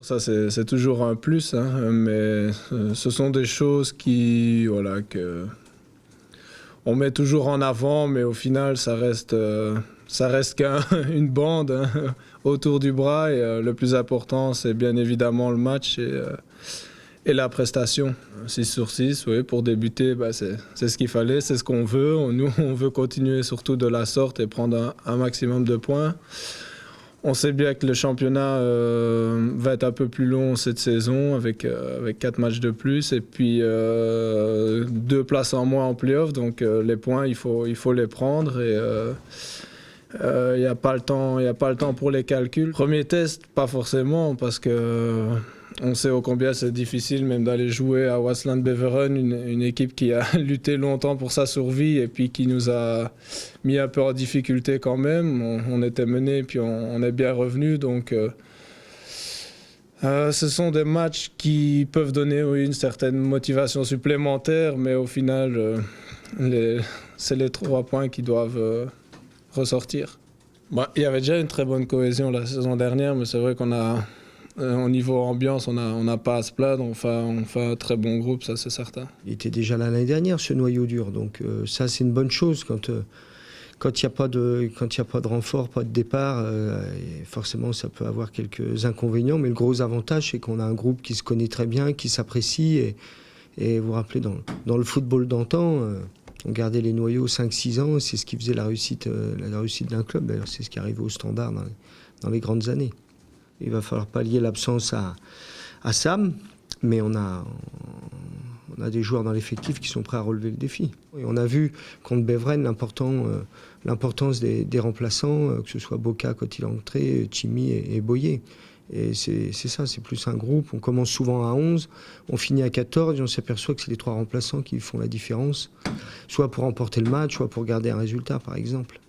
Ça, c'est toujours un plus, hein, mais ce sont des choses que on met toujours en avant, mais au final, ça reste qu'une bande, hein, autour du bras. Et le plus important, c'est bien évidemment le match et la prestation. 6 sur 6, oui, pour débuter, c'est ce qu'il fallait, c'est ce qu'on veut. Nous, on veut continuer surtout de la sorte et prendre un maximum de points. On sait bien que le championnat va être un peu plus long cette saison avec 4 matchs de plus et puis 2 places en moins en play-off. Donc les points, il faut les prendre et il n'y a pas le temps pour les calculs. Premier test, pas forcément parce que on sait ô combien c'est difficile même d'aller jouer à Waasland Beveren, une équipe qui a lutté longtemps pour sa survie et puis qui nous a mis un peu en difficulté quand même. On était menés puis on est bien revenu. Donc ce sont des matchs qui peuvent donner une certaine motivation supplémentaire, mais au final, c'est les 3 points qui doivent ressortir. Il y avait déjà une très bonne cohésion la saison dernière, mais c'est vrai qu'on a... Au niveau ambiance, on n'a pas à se plaindre, on fait un très bon groupe, ça c'est certain. Il était déjà là l'année dernière, ce noyau dur, donc ça c'est une bonne chose quand il n'y a pas de renfort, pas de départ, forcément ça peut avoir quelques inconvénients, mais le gros avantage c'est qu'on a un groupe qui se connaît très bien, qui s'apprécie, et vous vous rappelez, dans le football d'antan, on gardait les noyaux 5-6 ans, c'est ce qui faisait la réussite d'un club, d'ailleurs c'est ce qui arrivait au Standard dans les grandes années. Il va falloir pallier l'absence à Sam, mais on a des joueurs dans l'effectif qui sont prêts à relever le défi. Et on a vu contre Beveren l'importance des remplaçants, que ce soit Boca quand il est entré, Chimi et Boyer. Et c'est ça, c'est plus un groupe. On commence souvent à 11, on finit à 14 et on s'aperçoit que c'est les 3 remplaçants qui font la différence, soit pour remporter le match, soit pour garder un résultat par exemple.